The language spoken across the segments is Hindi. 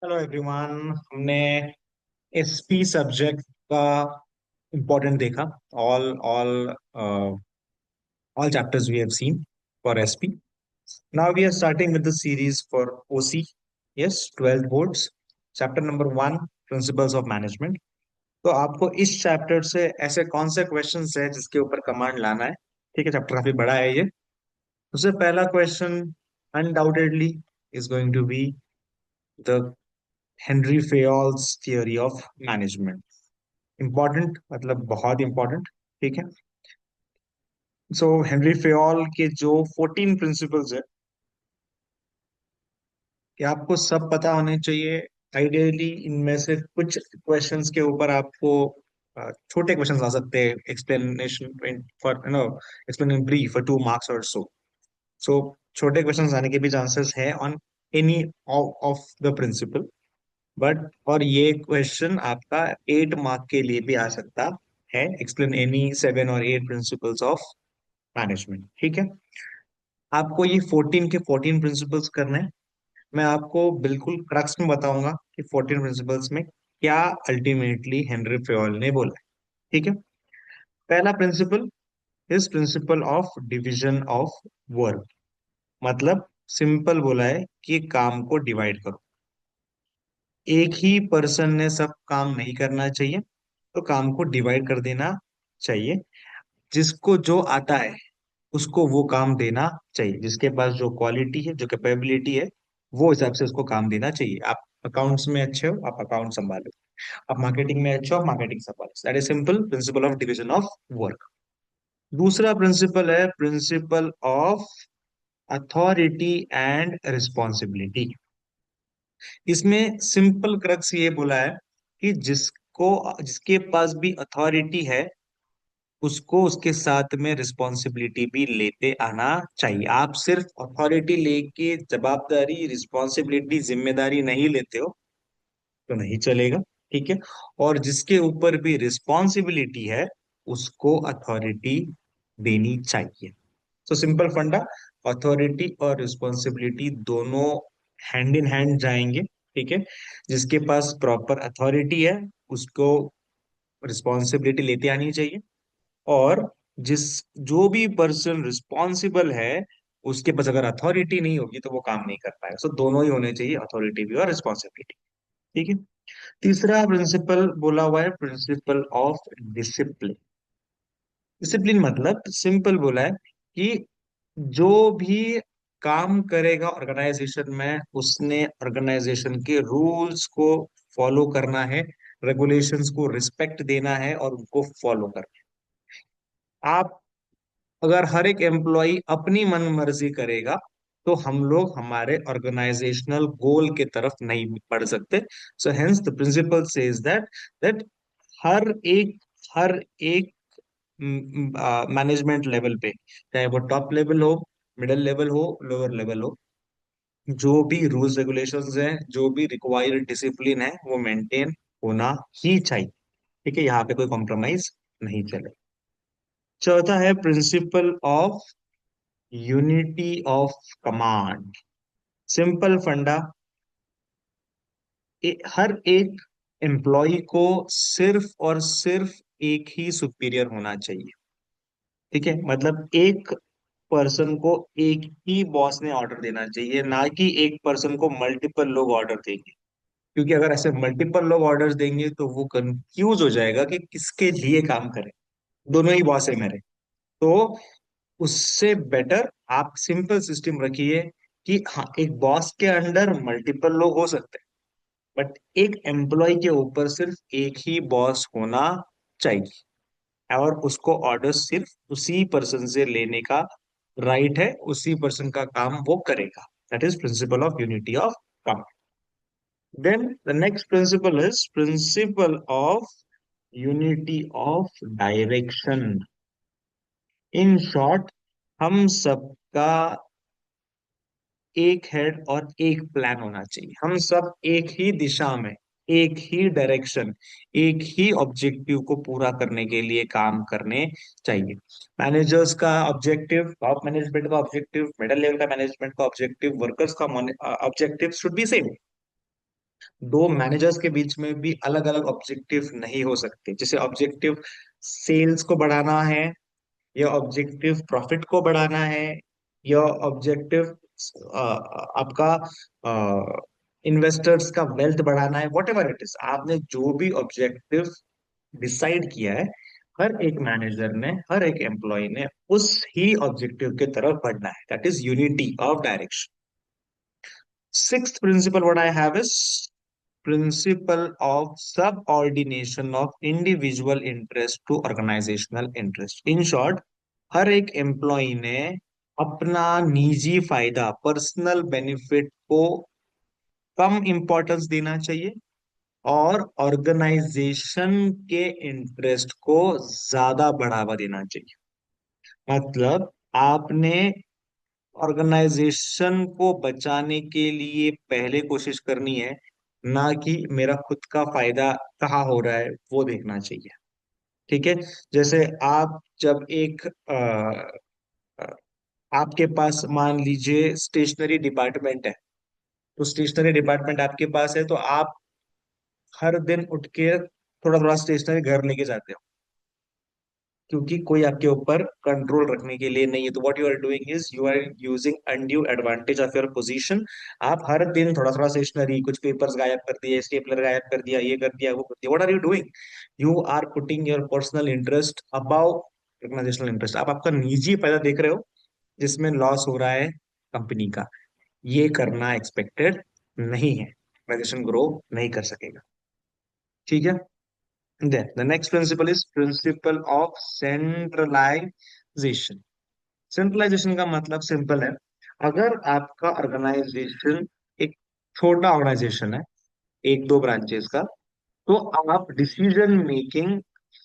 Hello everyone. हमने एसपी सब्जेक्ट का इम्पोर्टेंट देखा। All all all chapters we have seen for SP. Now we are starting with the series for OC. Yes, 12th boards. Chapter number 1, principles of management. तो आपको इस चैप्टर से ऐसे कौन से क्वेश्चंस है जिसके ऊपर कमांड लाना है? ठीक है, चैप्टर काफी बड़ा है ये। उससे पहला question undoubtedly is going to be the Henry Fayol's theory of management. Important मतलब बहुत इंपॉर्टेंट। ठीक है। सो हेनरी फेयोल के जो 14 प्रिंसिपल्स है, ये आपको सब पता होने चाहिए। आइडियली इनमें से कुछ क्वेश्चंस के ऊपर आपको छोटे क्वेश्चंस आ सकते हैं, explanation for explain in brief for 2 marks और सो। सो छोटे क्वेश्चंस आने के भी चांसेस है on any of the principle. But और ये क्वेश्चन आपका 8 मार्क के लिए भी आ सकता है, एक्सप्लेन एनी 7 और 8 प्रिंसिपल्स ऑफ मैनेजमेंट। ठीक है। आपको ये 14 के 14 प्रिंसिपल्स करने हैं। मैं आपको बिल्कुल क्रक्स में बताऊंगा कि 14 प्रिंसिपल्स में क्या अल्टीमेटली हेनरी फेयोल ने बोला है। ठीक है। पहला principle is principle of division of work. मतलब सिंपल बोला है कि काम को डिवाइड करो। एक ही पर्सन ने सब काम नहीं करना चाहिए, तो काम को डिवाइड कर देना चाहिए। जिसको जो आता है उसको वो काम देना चाहिए। जिसके पास जो क्वालिटी है, जो कैपेबिलिटी है, वो हिसाब से उसको काम देना चाहिए। आप अकाउंट्स में अच्छे हो, आप अकाउंट संभालो। आप मार्केटिंग में अच्छे हो, आप मार्केटिंग संभालो। That is simple principal of division of work. दूसरा प्रिंसिपल है principle of authority and responsibility. इसमें सिंपल क्रक्स ये बोला है कि जिसके पास भी अथॉरिटी है, उसको उसके साथ में रिस्पॉन्सिबिलिटी भी लेते आना चाहिए। आप सिर्फ अथॉरिटी लेके जवाबदारी, रिस्पॉन्सिबिलिटी, जिम्मेदारी नहीं लेते हो तो नहीं चलेगा। ठीक है। और जिसके ऊपर भी रिस्पॉन्सिबिलिटी है, उसको अथॉरिटी देनी चाहिए। तो सिंपल फंडा, अथॉरिटी और रिस्पॉन्सिबिलिटी दोनों हैंड इन हैंड जाएंगे। ठीक है। जिसके पास प्रॉपर अथॉरिटी है, उसको रिस्पॉन्सिबिलिटी लेते आनी चाहिए। और जिस जो भी पर्सन रिस्पॉन्सिबल है, उसके पास अगर अथॉरिटी नहीं होगी तो वो काम नहीं कर पाएगा। सो दोनों ही होने चाहिए, अथॉरिटी भी और रिस्पॉन्सिबिलिटी। ठीक है। तीसरा प्रिंसिपल बोला हुआ है प्रिंसिपल ऑफ डिसिप्लिन। डिसिप्लिन मतलब सिंपल बोला है कि जो भी काम करेगा ऑर्गेनाइजेशन में, उसने ऑर्गेनाइजेशन के रूल्स को फॉलो करना है, रेगुलेशंस को रिस्पेक्ट देना है और उनको फॉलो करना है। आप अगर हर एक एम्प्लॉय अपनी मन मर्जी करेगा, तो हम लोग हमारे ऑर्गेनाइजेशनल गोल के तरफ नहीं बढ़ सकते। So hence the principle says that that हर एक हर एक मैनेजमेंट लेवल पे, चाहे वो टॉप लेवल हो, मिडिल लेवल हो, लोअर लेवल हो, जो भी रूल्स रेगुलेशंस हैं, जो भी रिक्वायर्ड डिसिप्लिन है, वो मेंटेन होना ही चाहिए। ठीक है, यहाँ पे कोई कॉम्प्रोमाइज नहीं चले। चौथा है principle of unity of command. Simple फंडा, हर एक एम्प्लॉय को सिर्फ और सिर्फ एक ही सुपीरियर होना चाहिए। ठीक है। मतलब एक पर्सन को एक ही बॉस ने ऑर्डर देना चाहिए, ना कि एक पर्सन को मल्टीपल लोग ऑर्डर देंगे। क्योंकि अगर ऐसे मल्टीपल लोग ऑर्डर देंगे तो वो कंफ्यूज हो जाएगा कि किसके लिए काम करें। दोनों ही बॉस है मेरे। तो उससे बेटर आप सिंपल सिस्टम रखिए कि हाँ, एक बॉस के अंडर मल्टीपल लोग हो सकते हैं, बट एक एम्प्लॉय के ऊपर सिर्फ एक ही बॉस होना चाहिए। और उसको ऑर्डर सिर्फ उसी पर्सन से लेने का राइट है, उसी पर्सन का काम वो करेगा। That is principle of unity of काम। Then the next principle is principle of unity of direction. In short, हम सबका एक हेड और एक प्लान होना चाहिए। हम सब एक ही दिशा में, एक ही डायरेक्शन, एक ही ऑब्जेक्टिव को पूरा करने के लिए काम करने चाहिए। मैनेजर्स का ऑब्जेक्टिव, टॉप मैनेजमेंट का ऑब्जेक्टिव, मिडिल लेवल का मैनेजमेंट का ऑब्जेक्टिव, वर्कर्स का ऑब्जेक्टिव शुड बी सेम। दो मैनेजर्स के बीच में भी अलग अलग ऑब्जेक्टिव नहीं हो सकते। जैसे ऑब्जेक्टिव सेल्स को बढ़ाना है, या ऑब्जेक्टिव प्रॉफिट को बढ़ाना है, या ऑब्जेक्टिव आपका इन्वेस्टर्स का वेल्थ बढ़ाना है, वॉट एवर इट इज, आपने जो भी ऑब्जेक्टिव डिसाइड किया है, हर एक मैनेजर ने, हर एक एम्प्लॉय ने उस ही ऑब्जेक्टिव के तरफ बढ़ना है। That is unity of direction. Sixth principle what I have is principle of subordination of individual interest to organizational interest. In short, हर एक एम्प्लॉय ने अपना निजी फायदा, पर्सनल बेनिफिट को कम इंपॉर्टेंस देना चाहिए, और ऑर्गेनाइजेशन के इंटरेस्ट को ज्यादा बढ़ावा देना चाहिए। मतलब आपने ऑर्गेनाइजेशन को बचाने के लिए पहले कोशिश करनी है, ना कि मेरा खुद का फायदा कहाँ हो रहा है वो देखना चाहिए। ठीक है। जैसे आप जब एक आपके पास मान लीजिए स्टेशनरी डिपार्टमेंट है, तो स्टेशनरी डिपार्टमेंट आपके पास है, तो आप हर दिन उठ के थोड़ा थोड़ा स्टेशनरी घर लेके जाते हो, क्योंकि कोई आपके ऊपर कंट्रोल रखने के लिए नहीं है। तो what you are doing is you are using undue advantage of your position. आप हर दिन थोड़ा थोड़ा स्टेशनरी, कुछ पेपर्स गायब कर दिए, स्टेपलर गायब कर दिया, ये कर दिया, वो कर दिया, what are you doing? You are putting your personal interest above organizational interest. आप आपका निजी फायदा देख रहे हो, जिसमें लॉस हो रहा है कंपनी का। ये करना एक्सपेक्टेड नहीं है, ऑर्गेनाइजेशन ग्रो नहीं कर सकेगा। ठीक है। Then the next principle is principle of centralization. Centralization का मतलब सिंपल है। अगर आपका ऑर्गेनाइजेशन एक छोटा ऑर्गेनाइजेशन है, एक दो ब्रांचेस का, तो आप डिसीजन मेकिंग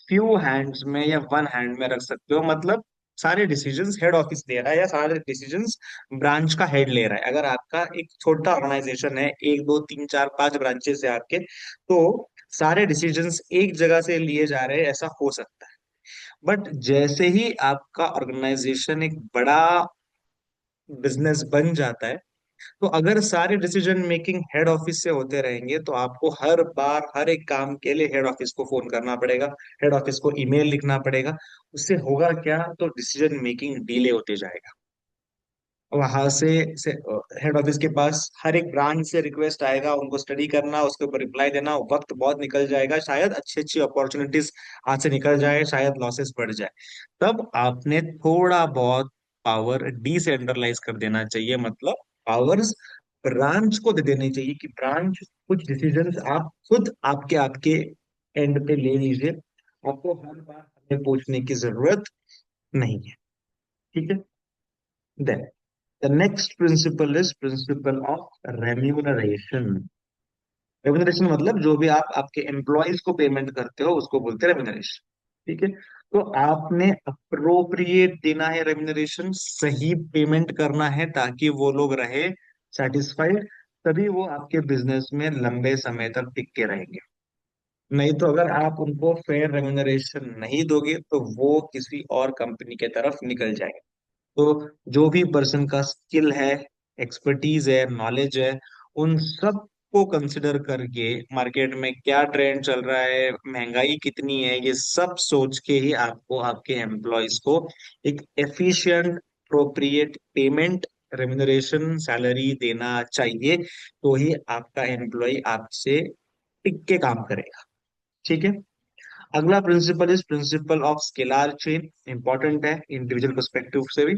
फ्यू हैंड्स में या वन हैंड में रख सकते हो। मतलब सारे डिसीजंस हेड ऑफिस ले रहा है, या सारे डिसीजंस ब्रांच का हेड ले रहा है। अगर आपका एक छोटा ऑर्गेनाइजेशन है, एक दो तीन चार पांच ब्रांचेस है आपके, तो सारे डिसीजंस एक जगह से लिए जा रहे हैं, ऐसा हो सकता है। बट जैसे ही आपका ऑर्गेनाइजेशन एक बड़ा बिजनेस बन जाता है, तो अगर सारे डिसीजन मेकिंग हेड ऑफिस से होते रहेंगे, तो आपको हर बार हर एक काम के लिए हेड ऑफिस को फोन करना पड़ेगा, हेड ऑफिस को ईमेल लिखना पड़ेगा। उससे होगा क्या? तो डिसीजन मेकिंग डिले होते जाएगा। वहां से हेड ऑफिस के पास हर एक ब्रांच से रिक्वेस्ट आएगा, उनको स्टडी करना, उसके ऊपर रिप्लाई देना, वक्त बहुत निकल जाएगा। शायद अच्छी अच्छी अपॉर्चुनिटीज हाथ से निकल जाए, शायद लॉसेस बढ़ जाए। तब आपने थोड़ा बहुत पावर डिसेंट्रलाइज कर देना चाहिए। मतलब पावर्स ब्रांच को दे देनी चाहिए, कि ब्रांच कुछ डिसीजंस आप खुद आपके आपके एंड पे ले लीजिए। आपको हर बार हमें पूछने की जरूरत नहीं है। ठीक है। Then the next principle is principle of remuneration. Remuneration मतलब जो भी आप आपके एम्प्लॉयज को पेमेंट करते हो, उसको बोलते हैं रेम्यूनरेशन। ठीक है। तो आपने अप्रोप्रिएट देना है रेम्यूनरेशन, सही पेमेंट करना है, ताकि वो लोग रहे सेटिस्फाइड। तभी वो आपके बिजनेस में लंबे समय तक टिक के रहेंगे। नहीं तो अगर आप उनको फेयर रेम्यूनरेशन नहीं दोगे, तो वो किसी और कंपनी के तरफ निकल जाएंगे। तो जो भी पर्सन का स्किल है, एक्सपर्टीज है, नॉलेज है, उन सब को कंसिडर करके मार्केट में क्या ट्रेंड चल रहा है, महंगाई कितनी है, ये सब सोच के ही आपको आपके एम्प्लॉयज को एक एफिशिएंट प्रोप्रिएट पेमेंट, रेम्यूनरेशन, सैलरी देना चाहिए। तो ही आपका एम्प्लॉय आपसे टिक के काम करेगा। ठीक है। अगला principle is principle of scalar chain. Important है इंडिविजुअल पर्सपेक्टिव से भी।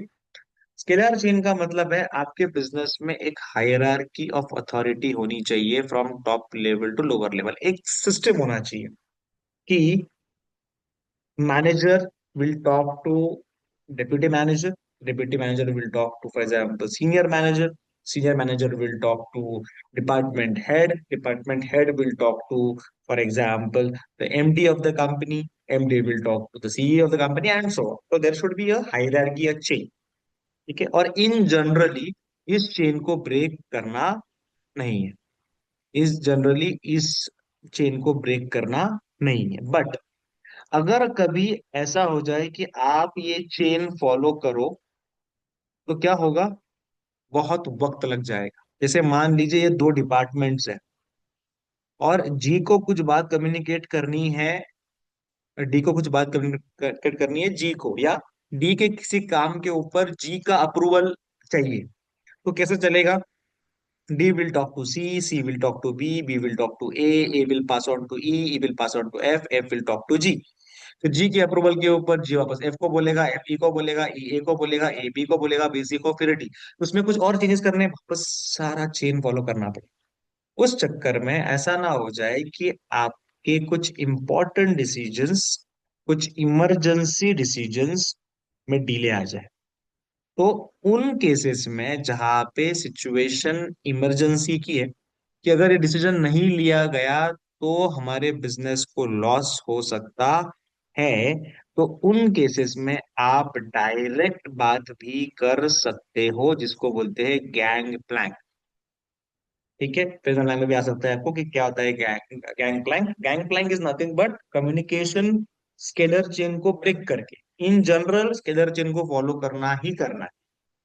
स्केलर चेन का मतलब है आपके बिजनेस में एक हायरार्की ऑफ अथॉरिटी होनी चाहिए, from top level to lower level. एक सिस्टम होना चाहिए कि manager will talk to deputy manager, deputy manager will talk to for example senior manager, senior manager will talk to department head, department head will talk to for example the MD of the company, MD will talk to the CEO of the company, and so on. तो there should be a hierarchy, a chain. ठीक है। और इन जनरली इस चेन को ब्रेक करना नहीं है, इस चेन को ब्रेक करना नहीं है। बट अगर कभी ऐसा हो जाए कि आप ये चेन फॉलो करो, तो क्या होगा? बहुत वक्त लग जाएगा। जैसे मान लीजिए ये दो डिपार्टमेंट्स हैं, और जी को कुछ बात कम्युनिकेट करनी है, डी को कुछ बात कम्युनिकेट करनी है जी को, या डी के किसी काम के ऊपर जी का अप्रूवल चाहिए, तो कैसे चलेगा? D will talk to C, C will talk to B, B will talk to A will pass on to E will pass on to F will talk to G। तो G की अप्रूवल के ऊपर G वापस F को बोलेगा, F E को बोलेगा, E A को बोलेगा, A B को बोलेगा, B C को, फिर D। उसमें कुछ और चेंजेस करने हैं, वापस सारा चेन फॉलो करना पड़ेगा। उस चक्कर में ऐसा ना हो जाए कि आपके कुछ इंपॉर्टेंट डिसीजंस, कुछ इमरजेंसी डिसीजंस में डिले आ जाए। तो उन केसेस में जहां पे सिचुएशन इमरजेंसी की है, कि अगर ये डिसीजन नहीं लिया गया तो हमारे बिजनेस को लॉस हो सकता है, तो उन केसेस में आप डायरेक्ट बात भी कर सकते हो, जिसको बोलते हैं गैंग प्लैंक। ठीक है, प्रेजेंट टाइम में भी आ सकता है आपको कि क्या होता है gang gang plank. Gang plank is nothing but communication scalar chain को ब्रेक करके, इन जनरल स्केलर चेन को फॉलो करना ही करना है।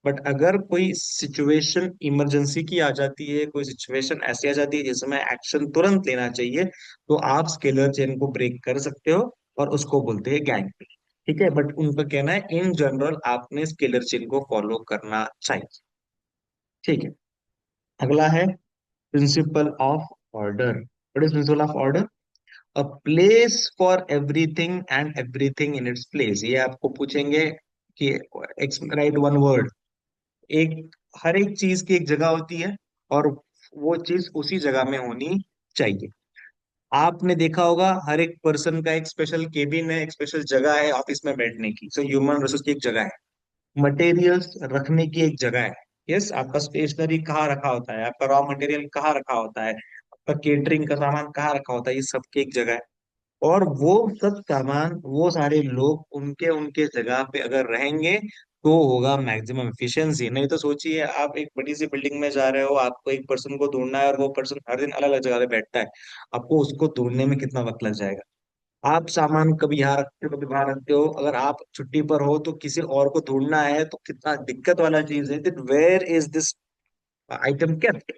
बट अगर कोई सिचुएशन इमरजेंसी की आ जाती है, कोई सिचुएशन ऐसी आ जाती है जिसमें एक्शन तुरंत लेना चाहिए, तो आप स्केलर चेन को ब्रेक कर सकते हो, और उसको बोलते हैं गैंग पे। ठीक है, बट उनका कहना है इन जनरल आपने स्केलर चेन को फॉलो करना चाहिए। ठीक है, अगला है principle of order. What is principle of order? A place for everything and everything in its place. ये आपको पूछेंगे कि राइट वन वर्ड। एक, हर एक चीज की एक जगह होती है, और वो चीज उसी जगह में होनी चाहिए। आपने देखा होगा हर एक पर्सन का एक स्पेशल केबिन है, एक स्पेशल जगह है ऑफिस में बैठने की, सो ह्यूमन रिसोर्स की एक जगह है, मटेरियल्स रखने की एक जगह है। यस, आपका स्टेशनरी कहाँ रखा होता है, आपका रॉ मटेरियल कहाँ रखा होता है, आपका केटरिंग का सामान कहाँ रखा होता है, ये सब की एक जगह है। और वो सब सामान, वो सारे लोग उनके उनके जगह पे अगर रहेंगे, तो होगा मैक्सिमम एफिशिएंसी। नहीं तो सोचिए, आप एक बड़ी सी बिल्डिंग में जा रहे हो, आपको एक पर्सन को ढूंढना है, और वो पर्सन हर दिन अलग अलग जगह पे बैठता है, आपको उसको ढूंढने में कितना वक्त लग जाएगा। आप सामान कभी यहाँ रखते हो, कभी वहां रखते हो, अगर आप छुट्टी पर हो तो किसी और को ढूंढना है, तो कितना दिक्कत वाला चीज है। Where is this item kept?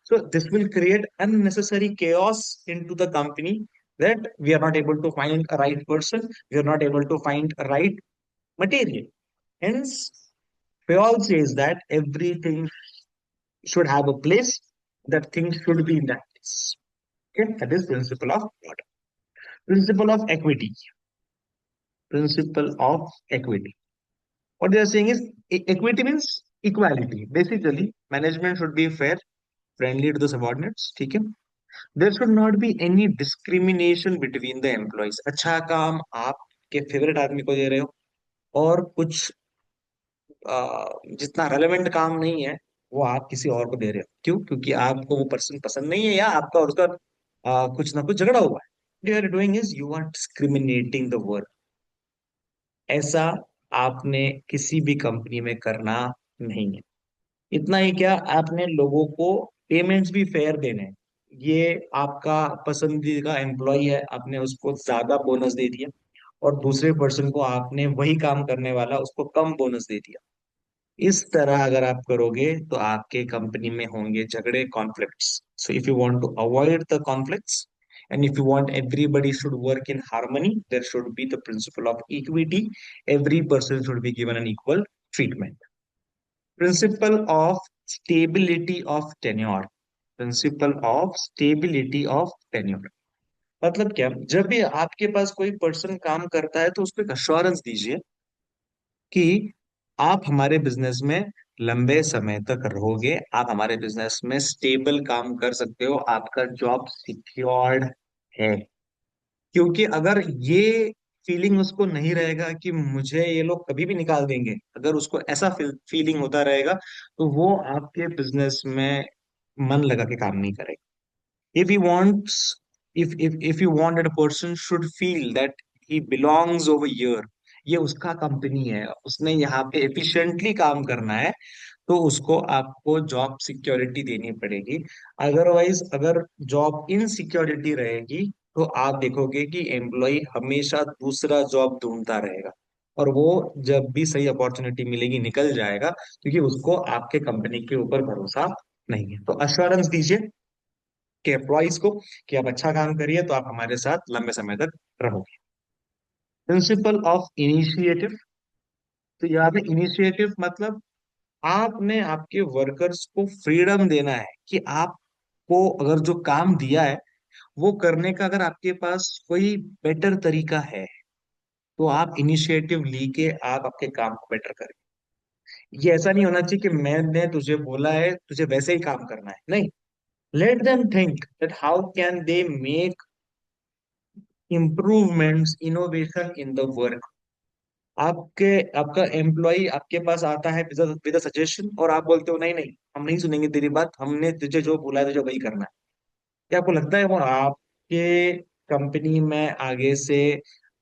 So this will create unnecessary chaos into the company, that we are not able to find a right person, we are not able to find a right material. Hence, Payal says that everything should have a place, that things should be in that place. Okay, that is principle of order. Principle of equity. Principle of equity. What they are saying is equity means equality. Basically, management should be fair, friendly to the subordinates. ठीक है, there should not be any discrimination between the employees. अच्छा काम आपके फेवरेट आदमी को दे रहे हो, और कुछ जितना रेलेवेंट काम नहीं है, वो आप किसी और को दे रहे हो। क्यों? क्योंकि आपको वो पर्सन पसंद नहीं है, या आपका और उसका कुछ ना कुछ झगड़ा हुआ है। You are doing is you are discriminating the work. ऐसा आपने किसी भी कंपनी में करना नहीं है। इतना ही क्या, आपने लोगों को पेमेंट्स भी फेयर देने हैं। ये आपका पसंदीदा एम्प्लॉय है, आपने उसको ज्यादा बोनस दे दिया, और दूसरे पर्सन को आपने वही काम करने वाला उसको कम बोनस दे दिया। इस तरह अगर आप करोगे तो आपके कंपनी में होंगे झगड़े, conflicts. So if you want to avoid the conflicts, and if you want everybody should work in harmony, there should be the principle of equity. Every person should be given an equal treatment. Principle of stability of tenure। Principle of stability of tenure मतलब क्या? जब भी आपके पास कोई पर्सन काम करता है, तो उसको एक अश्योरेंस दीजिए कि आप हमारे बिजनेस में लंबे समय तक रहोगे, आप हमारे बिजनेस में स्टेबल काम कर सकते हो, आपका जॉब सिक्योर्ड है। क्योंकि अगर ये फीलिंग उसको नहीं रहेगा कि मुझे ये लोग कभी भी निकाल देंगे, अगर उसको ऐसा फीलिंग होता रहेगा, तो वो आपके बिजनेस में मन लगा के काम नहीं करेगा। if he wants if you want that a person should feel that he belongs over here, ये उसका कंपनी है, उसने यहाँ पे एफिशिएंटली काम करना है, तो उसको आपको जॉब सिक्योरिटी देनी पड़ेगी। अदरवाइज अगर जॉब इनसिक्योरिटी रहेगी, तो आप देखोगे कि एम्प्लॉय हमेशा दूसरा जॉब ढूंढता रहेगा, और वो जब भी सही अपॉर्चुनिटी मिलेगी निकल जाएगा, क्योंकि उसको आपके कंपनी के ऊपर भरोसा नहीं है। तो अश्योरेंस दीजिए के एम्प्लॉयज को कि आप अच्छा काम करिए तो आप हमारे साथ लंबे समय तक रहोगे। Principle of initiative. तो यहाँ पे इनिशिएटिव मतलब आपने आपके वर्कर्स को फ्रीडम देना है कि आपको अगर जो काम दिया है वो करने का अगर आपके पास कोई बेटर तरीका है तो आप इनिशिएटिव ली आप आपके काम को बेटर करें। ये ऐसा नहीं होना चाहिए कि मैंने तुझे बोला है तुझे वैसे ही काम करना है, नहीं। Let them think that how can they make improvements innovation in the work. आपके आपका एम्प्लॉय आपके पास आता है विद सजेशन और आप बोलते हो नहीं नहीं हम नहीं सुनेंगे तेरी बात, हमने तुझे जो बोला है तुझे वही करना है। क्या आपको लगता है वो आपके कंपनी में आगे से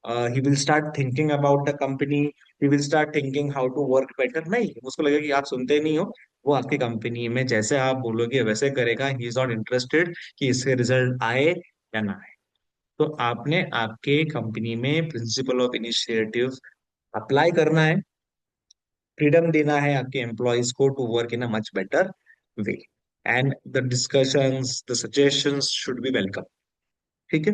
he will start thinking about the company, he will start thinking how to work better? नहीं, उसको लगेगा कि आप सुनते नहीं हो। वो आपकी कंपनी में जैसे आप बोलोगे वैसे करेगा। ही इज नॉट इंटरेस्टेड कि इससे रिजल्ट आए या ना आए। तो आपने आपके कंपनी में प्रिंसिपल ऑफ इनिशिएटिव अप्लाई करना है, फ्रीडम देना है आपके एम्प्लॉयज को to work in a much better way, and the discussions the suggestions should be welcome. ठीक है।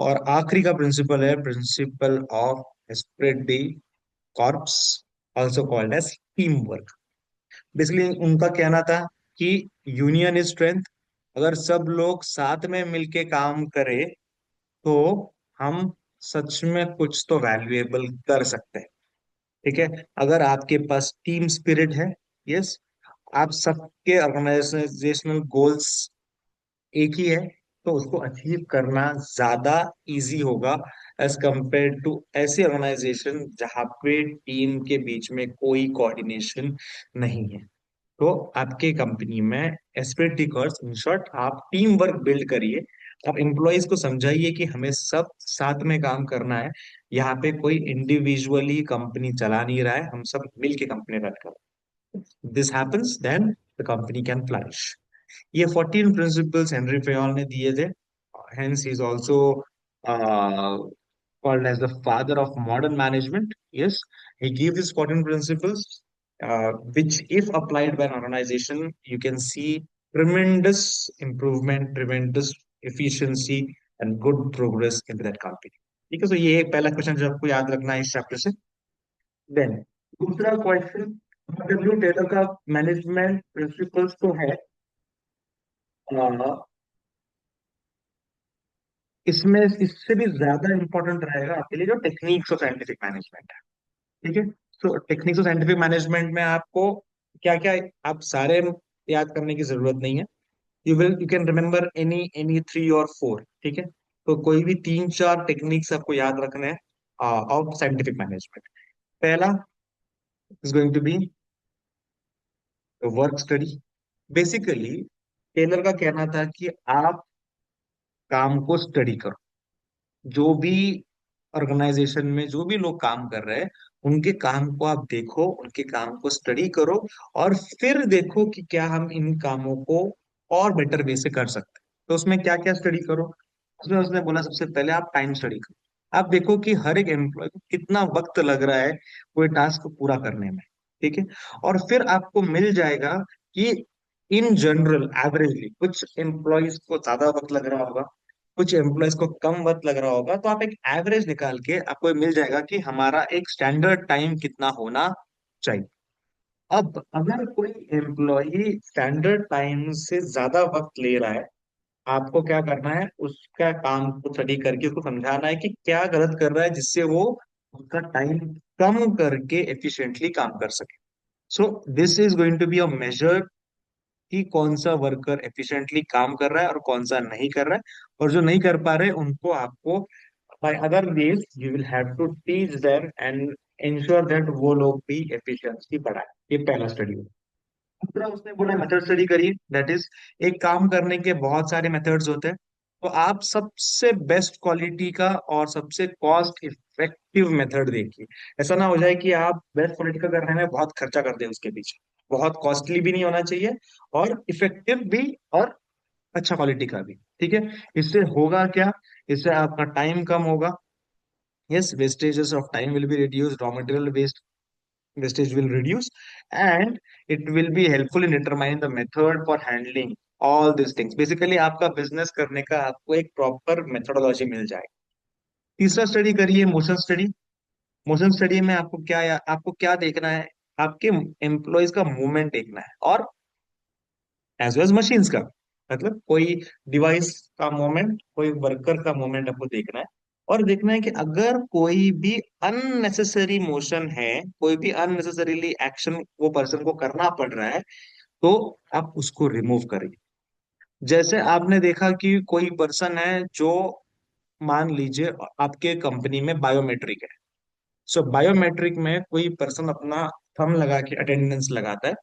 और आखिरी का प्रिंसिपल है principle of esprit de corps, also called as team work. Basically उनका कहना था कि यूनियन इज स्ट्रेंथ। अगर सब लोग साथ में मिलके काम करें तो हम सच में कुछ तो वैल्यूएबल कर सकते हैं। ठीक है। अगर आपके पास टीम स्पिरिट है, यस, आप सबके ऑर्गेनाइजेशनल गोल्स एक ही है, तो उसको अचीव करना ज्यादा इजी होगा एज कंपेयर टू ऐसे ऑर्गेनाइजेशन जहाँ पे टीम के बीच में कोई कोऑर्डिनेशन नहीं है। तो आपके कंपनी में एस्पिरिटी कोर्स, इन शॉर्ट आप टीम वर्क बिल्ड करिए। आप एम्प्लॉयज को समझाइए कि हमें सब साथ में काम करना है। यहाँ पे कोई इंडिविजुअली कंपनी चला नहीं रहा है, हम सब मिल के कंपनी रन कर। This happens then the company can flourish. ये 14 प्रिंसिपल्स हेनरी फेयोल ने दिए थे। Hence he is also called as the father of modern management. Yes, he gave these 14 principles, which, if applied by an organization, you can see tremendous improvement, tremendous efficiency, and good progress into that company. ठीक है। तो ये एक पहला क्वेश्चन जो आपको याद रखना है इस चैप्टर से। देन दूसरा क्वेश्चन, डब्ल्यू टेलर का मैनेजमेंट प्रिंसिपल्स तो है, इसमें इससे भी ज्यादा इंपॉर्टेंट रहेगा आपके लिए जो टेक्निक्स ऑफ साइंटिफिक मैनेजमेंट है। ठीक है। तो टेक्निक्स ऑफ साइंटिफिक मैनेजमेंट में आपको क्या क्या, आप सारे याद करने की जरूरत नहीं है। You can remember any any 3 और 4। ठीक है। तो कोई भी 3 4 टेक्निक्स आपको याद रखने हैं ऑफ साइंटिफिक मैनेजमेंट। पहला is going to be work study. Basically Taylor का कहना था कि आप काम को स्टडी करो। जो भी ऑर्गेनाइजेशन में जो भी लोग काम कर रहे हैं उनके काम को आप देखो, उनके काम को स्टडी करो, और फिर देखो कि क्या हम इन कामों को और बेटर वे से कर सकते हैं। तो उसमें क्या क्या स्टडी करो, उसमें उसने बोला सबसे पहले आप टाइम स्टडी करो। आप देखो कि हर एक एम्प्लॉय को कितना वक्त लग रहा है कोई टास्क को पूरा करने में। ठीक है। और फिर आपको मिल जाएगा कि इन जनरल एवरेजली कुछ एम्प्लॉयज को ज्यादा वक्त लग रहा होगा, कुछ एम्प्लॉयज को कम वक्त लग रहा होगा। तो आप एक एवरेज निकाल के आपको ये मिल जाएगा कि हमारा एक स्टैंडर्ड टाइम कितना होना चाहिए। अब अगर कोई एम्प्लॉय स्टैंडर्ड टाइम से ज्यादा वक्त ले रहा है, आपको क्या करना है, उसका काम को स्टडी करके उसको समझाना है कि क्या गलत कर रहा है जिससे वो उसका टाइम कम करके एफिशिएंटली काम कर सके। So this is going to be a major कि कौन सा वर्कर एफिशिएंटली काम कर रहा है और कौन सा नहीं कर रहा है। और जो नहीं कर पा रहे उनको आपको by other ways you will have to teach them and ensure that वो लोग भी एफिशिएंसी बढ़ाए। ये पहला स्टडी। दूसरा उसने बोला मेथड स्टडी करिए। दैट इज, एक काम करने के बहुत सारे मेथड्स होते हैं, तो आप सबसे बेस्ट क्वालिटी का और सबसे कॉस्ट इफेक्टिव मेथड देखिए। ऐसा ना हो जाए कि आप बेस्ट क्वालिटी का करने में बहुत खर्चा कर दें उसके पीछे। बहुत कॉस्टली भी नहीं होना चाहिए और इफेक्टिव भी, और अच्छा क्वालिटी का भी। ठीक है। इससे होगा क्या, इससे आपका टाइम कम होगा। Yes, vestiges of time will be reduce, raw material wastage will reduce, and it will be helpful in determining the method for handling all this things, basically आपका बिजनेस करने का आपको एक प्रॉपर मेथोडोलॉजी मिल जाए। तीसरा स्टडी करिए मोशन स्टडी। मोशन स्टडी में आपको क्या देखना है, आपके एम्प्लॉयज का मूवमेंट देखना है, और एज वेल मशीन्स का, मतलब कोई डिवाइस का मूवमेंट, कोई वर्कर का मूवमेंट आपको देखना है। और देखना है कि अगर कोई भी अननेसेसरी मोशन है, कोई भी अननेसेसरीली एक्शन वो पर्सन को करना पड़ रहा है, तो आप उसको रिमूव करिए। जैसे आपने देखा कि कोई पर्सन है जो, मान लीजिए आपके कंपनी में बायोमेट्रिक है। सो बायोमेट्रिक में कोई पर्सन अपना थंब लगा के अटेंडेंस लगाता है।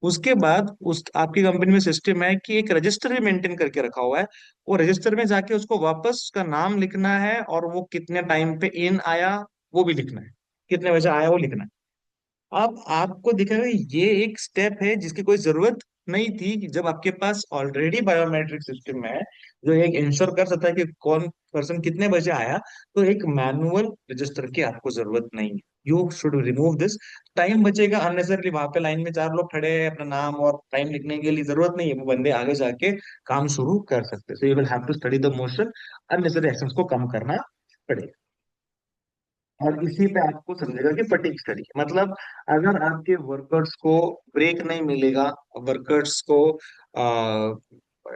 उसके बाद उस आपकी कंपनी में सिस्टम है कि एक रजिस्टर भी मेंटेन करके रखा हुआ है। वो रजिस्टर में जाके उसको वापस उसका नाम लिखना है, और वो कितने टाइम पे इन आया वो भी लिखना है, कितने बजे आया वो लिखना है। अब आपको दिखेगा ये एक स्टेप है जिसकी कोई जरूरत नहीं थी, कि जब आपके पास ऑलरेडी बायोमेट्रिक सिस्टम है जो एक इंश्योर कर सकता है कि कौन पर्सन कितने बजे आया, तो एक मैनुअल रजिस्टर की आपको जरूरत नहीं है। You should remove this. Time बचेगा अननेसरली, वहां पे लाइन में चार लोग खड़े हैं, अपना नाम और टाइम लिखने के लिए जरूरत नहीं है, वो बंदे आगे जाके काम शुरू कर सकते हैं। So you will have to study the motion, unnecessary actions को कम करना पड़ेगा। और इसी पे आपको समझेगा कि फटीग स्टडी मतलब, अगर आपके वर्कर्स को ब्रेक नहीं मिलेगा, वर्कर्स को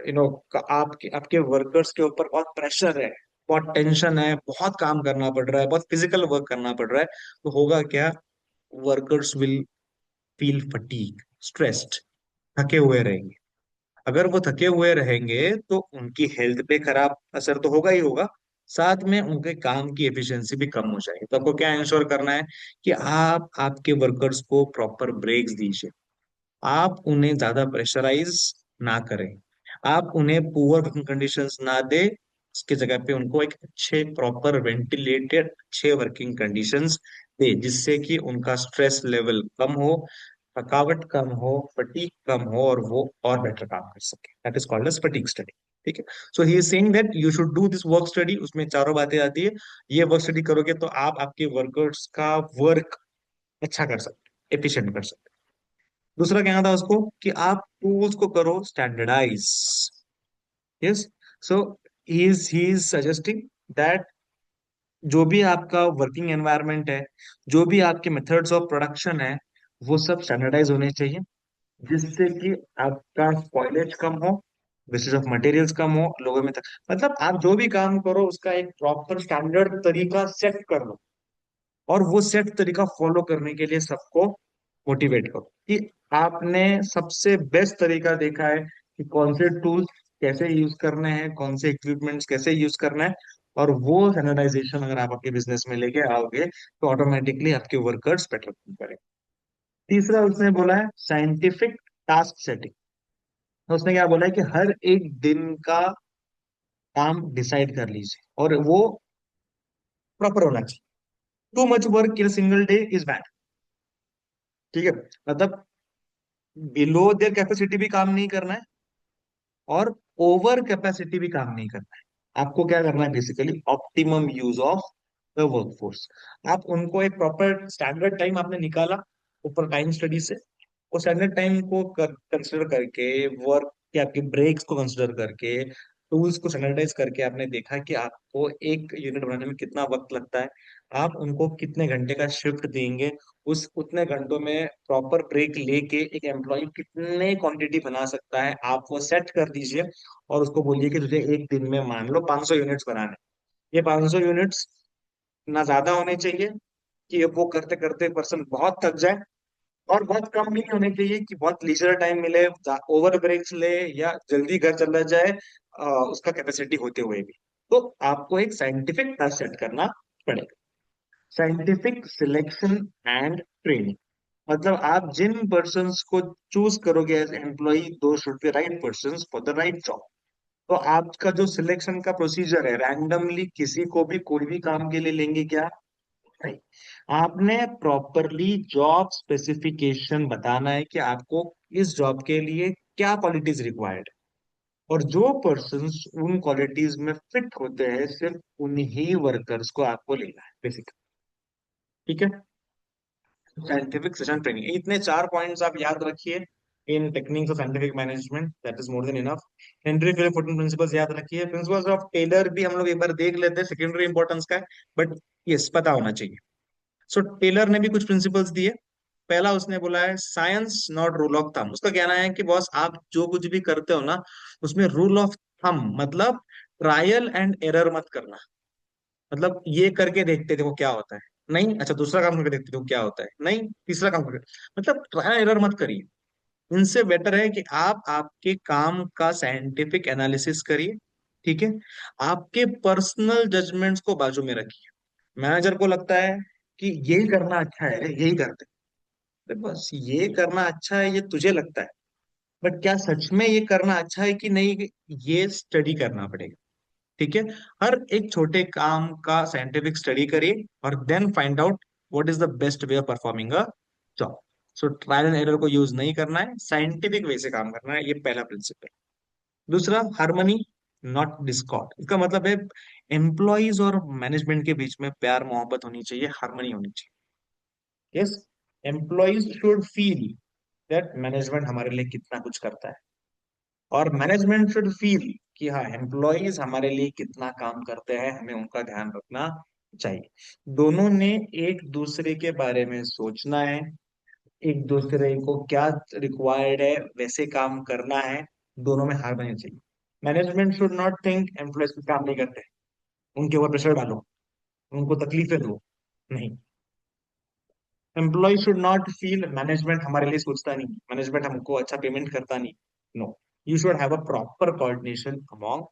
यू नो आपके आपके वर्कर्स के ऊपर बहुत प्रेशर है, बहुत टेंशन है, बहुत काम करना पड़ रहा है, बहुत फिजिकल वर्क करना पड़ रहा है, तो होगा क्या, workers will feel fatigue, stressed, थके हुए रहेंगे। अगर वो थके हुए रहेंगे तो उनकी हेल्थ पे खराब असर तो होगा ही होगा, साथ में उनके काम की एफिशिएंसी भी कम हो जाएगी। तो आपको क्या इंश्योर करना है कि आप आपके वर्कर्स को प्रॉपर ब्रेक्स दीजिए, आप उन्हें ज्यादा प्रेशराइज ना करें, आप उन्हें पुअर वर्किंग कंडीशंस ना दे, इसके जगह पे उनको एक अच्छे प्रॉपर वेंटिलेटेड अच्छे वर्किंग कंडीशंस दे, जिससे कि उनका स्ट्रेस लेवल कम हो, थकावट कम हो, फटीग कम हो, और वो और बेटर काम कर सके। That is called as fatigue study. ठीक है। So he is saying that you should do this work study. उसमें चारों बातें आती है। ये वर्क स्टडी करोगे तो आप आपके वर्कर्स का वर्क अच्छा कर सकते, एफिशिएंट कर सकते। दूसरा कहना था उसको कि आप टूल्स को करो standardize. Yes. So he is suggesting that जो भी आपका वर्किंग एनवायरनमेंट है, जो भी आपके मेथड्स ऑफ प्रोडक्शन है, वो सब स्टैंडर्डाइज होने चाहिए, जिससे कि आपका स्पॉइलेज कम हो, वेस्टेज ऑफ मटेरियल्स कम हो, लोगों में तक, मतलब आप जो भी काम करो उसका एक प्रॉपर स्टैंडर्ड तरीका सेट कर लो, और वो सेट तरीका फॉलो करने के लिए सबको मोटिवेट करो कि आपने सबसे बेस्ट तरीका देखा है कि कौन से टूल्स कैसे यूज करने हैं, कौन से इक्विपमेंट्स कैसे यूज करना है। और वो स्टैंडर्डाइजेशन अगर आप आपके बिजनेस में लेके आओगे तो ऑटोमेटिकली आपके वर्कर्स बेटर करेंगे। तीसरा उसने बोला है साइंटिफिक टास्क सेटिंग। तो उसने क्या बोला है कि हर एक दिन का काम डिसाइड कर लीजिए, और वो प्रॉपर होना चाहिए। Too much work in single day is bad. ठीक है। मतलब बिलो देयर कैपेसिटी भी काम नहीं करना है, और ओवर कैपेसिटी भी काम नहीं करना है। आपको क्या करना है, basically optimum use of the workforce. आप उनको एक प्रॉपर स्टैंडर्ड टाइम आपने निकाला ऊपर टाइम स्टडी से, वो स्टैंडर्ड टाइम को कंसिडर करके, वर्क के आपके ब्रेक्स को कंसिडर करके, टूल्स को स्टैंडर्डाइज करके, आपने देखा कि आपको एक यूनिट बनाने में कितना वक्त लगता है, आप उनको कितने घंटे का शिफ्ट देंगे, उस उतने घंटों में प्रॉपर ब्रेक लेके एक एम्प्लॉय कितने क्वांटिटी बना सकता है, आप वो सेट कर दीजिए। और उसको बोलिए कि तुझे एक दिन में मान लो 500 यूनिट्स बनाने। ये 500 यूनिट्स ना ज्यादा होने चाहिए कि वो करते करते पर्सन बहुत थक जाए, और बहुत कम भी नहीं होने चाहिए कि बहुत लीजर टाइम मिले, ओवर ब्रेक्स ले, या जल्दी घर चला जाए उसका कैपेसिटी होते हुए भी। तो आपको एक साइंटिफिक टास्क सेट करना पड़ेगा। साइंटिफिक सिलेक्शन एंड ट्रेनिंग, मतलब आप जिन पर्सन्स को चूज करोगे एज एम्प्लॉय, दो should be right persons for the right job. तो आपका जो सिलेक्शन का प्रोसीजर है, रैंडमली किसी को भी कोई भी काम के लिए लेंगे क्या, नहीं। आपने प्रॉपरली जॉब स्पेसिफिकेशन बताना है कि आपको इस जॉब के लिए क्या क्वालिटीज रिक्वायर्ड है, और जो पर्सन्स उन क्वालिटीज में फिट होते हैं सिर्फ उन्हीं वर्कर्स को आपको लेना है, बेसिकली। ठीक है। साइंटिफिक सेशन ट्रेनिंग, इतने चार पॉइंट्स आप याद रखिए। In techniques of scientific management, that is more than enough. Henry Philip 14 principles याद रखिए। प्रिंसिपल्स ऑफ टेलर भी हम लोग एक बार देख लेते हैं, सेकेंडरी इंपॉर्टेंस का है, बट यस पता होना चाहिए। सो टेलर ने भी कुछ प्रिंसिपल्स दिए। पहला उसने बोला है science not rule of thumb. उसका कहना है कि बॉस आप जो कुछ भी करते हो ना, उसमें रूल ऑफ थंब मतलब ट्रायल एंड एरर मत करना। मतलब ये करके देखते देखो क्या होता है, नहीं अच्छा दूसरा काम करके देखते देखो क्या होता है, नहीं तीसरा काम करके, मतलब ट्रायल एरर मत करिए। इनसे बेटर है कि आप आपके काम का साइंटिफिक एनालिसिस करिए। ठीक है, आपके पर्सनल जजमेंट्स को बाजू में रखिए। मैनेजर को लगता है कि यही करना अच्छा है, यही करते हैं, तो बस ये करना अच्छा है ये तुझे लगता है, बट क्या सच में ये करना अच्छा है कि नहीं, ये स्टडी करना पड़ेगा। ठीक है, हर एक छोटे काम का साइंटिफिक स्टडी करिए और then find out what is the best way of performing a job. So trial and error को यूज नहीं करना है, साइंटिफिक वे से काम करना है, ये पहला प्रिंसिपल। दूसरा, हार्मनी नॉट डिस्कॉर्ड। इसका मतलब है एम्प्लॉयज और मैनेजमेंट के बीच में प्यार मोहब्बत होनी चाहिए, हार्मनी होनी चाहिए। Yes, employees should feel that management हमारे लिए कितना कुछ करता है, और मैनेजमेंट शुड फील कि हाँ एम्प्लॉयज हमारे लिए कितना काम करते हैं, हमें उनका ध्यान रखना चाहिए। दोनों ने एक दूसरे के बारे में सोचना है, एक दूसरे को क्या रिक्वायर्ड है वैसे काम करना है, दोनों में हार्मनी चाहिए। Management should not think employees कुछ काम नहीं करते, उनके ऊपर प्रेशर डालो, उनको तकलीफें दो, नहीं। Employ should not feel management हमारे लिए सोचता नहीं, मैनेजमेंट हमको अच्छा पेमेंट करता नहीं। No, you should have a proper coordination among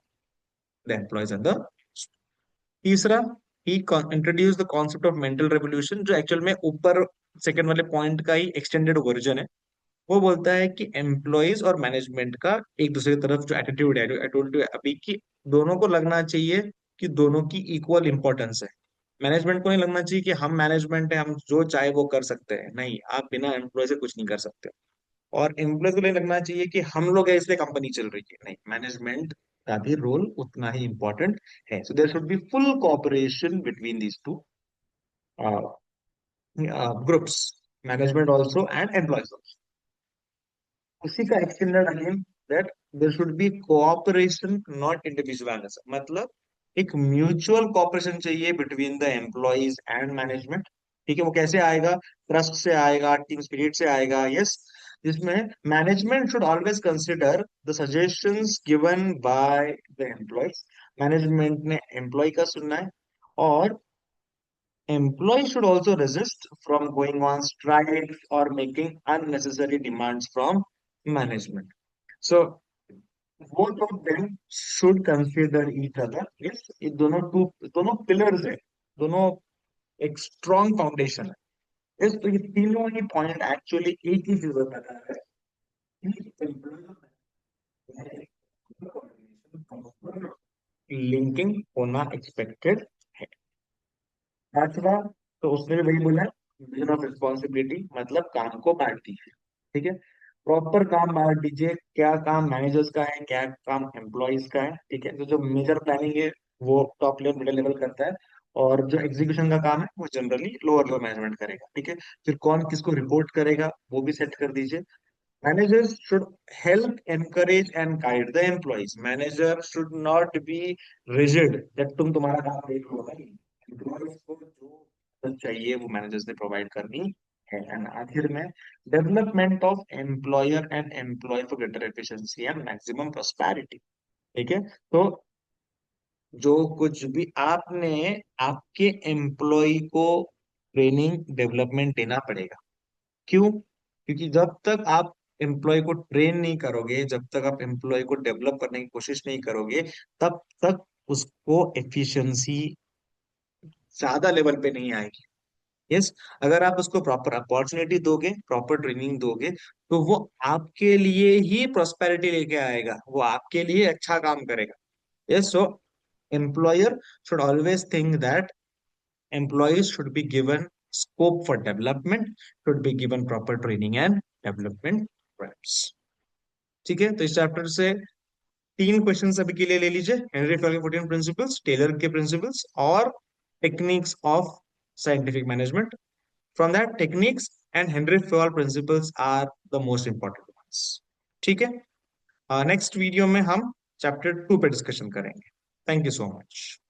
the employees and the. तीसरा, he introduce the concept of mental revolution, जो एक्चुअल में ऊपर सेकंड वाले पॉइंट का ही एक्सटेंडेड वर्जन है। वो बोलता है कि एम्प्लॉयज और मैनेजमेंट का एक दूसरे की तरफ जो एटीट्यूड है, जो आई टोल्ड यू अभी, कि दोनों को लगना चाहिए कि दोनों की इक्वल इंपॉर्टेंस है। मैनेजमेंट को नहीं लगना चाहिए कि हम मैनेजमेंट है, हम जो चाहे वो कर सकते हैं, नहीं, आप बिना एम्प्लॉय से कुछ नहीं कर सकते। और एम्प्लॉय को नहीं लगना चाहिए कि हम लोग है इसलिए कंपनी चल रही है, नहीं, मैनेजमेंट का भी रोल उतना ही इंपॉर्टेंट है। So there should be full cooperation between these two groups, management also and employees. उसी का extended again, that there should be cooperation not individualism. मतलब एक म्यूचुअल कोऑपरेशन चाहिए between the employees and management. ठीक है, वो कैसे आएगा? ट्रस्ट से आएगा, टीम स्पिरिट से आएगा। यस, जिसमें management should always consider the suggestions given by the employees. Management ने एम्प्लॉय का सुनना है, और employees should also resist from going on strikes or making unnecessary demands from management. So both of them should consider each other. Yes, ये दोनों pillars है, दोनों एक strong foundation है। yes, तो ये तीनों ही पॉइंट एक्चुअली एक ही चीज बता रहा है, लिंकिंग होना एक्सपेक्टेड है। पांचवा, तो उसने भी वही बोला, डिवीजन ऑफ रिस्पॉन्सिबिलिटी, मतलब काम को बांट दीजिए। ठीक है, प्रॉपर काम बांट दीजिए, क्या काम मैनेजर्स का है, क्या काम एम्प्लॉयज का है। ठीक है, तो जो मेजर प्लानिंग है वो टॉप लेवल मिडिल लेवल करता है, और जो एग्जीक्यूशन का काम है वो जनरली लोअर लेवल मैनेजमेंट करेगा। ठीक है, फिर कौन किसको रिपोर्ट करेगा वो भी सेट कर दीजिए। Managers should help encourage and guide the employees. Manager should not B rigid that तुम तुम्हारा काम देख लो, नहीं, एम्प्लॉयज को जो मदद चाहिए वो मैनेजर्स ने प्रोवाइड करनी है। एंड आखिर में, development of employer and employ for greater efficiency and maximum prosperity. ठीक है, तो जो कुछ भी आपने आपके एम्प्लॉय को ट्रेनिंग डेवलपमेंट देना पड़ेगा। क्यों? क्योंकि जब तक आप एम्प्लॉय को ट्रेन नहीं करोगे, जब तक आप एम्प्लॉय को डेवलप करने की कोशिश नहीं करोगे, तब तक उसको एफिशिएंसी ज्यादा लेवल पे नहीं आएगी। यस, अगर आप उसको प्रॉपर अपॉर्चुनिटी दोगे, प्रॉपर ट्रेनिंग दोगे, तो वो आपके लिए ही प्रोस्पेरिटी लेके आएगा, वो आपके लिए अच्छा काम करेगा। Yes, so employer should always think that employees should be given scope for development, should be given proper training and development programs। ठीक है, तो इस चैप्टर से तीन क्वेश्चन अभी के लिए ले लीजिए, हेनरी फैल के 14 प्रिंसिपल्स, टेलर के प्रिंसिपल्स, और techniques of scientific management. From that techniques and Henry Fayol principles are the most important. Questions. ठीक है। नेक्स्ट वीडियो में हम चैप्टर 2 पे डिस्कशन करेंगे। Thank you so much.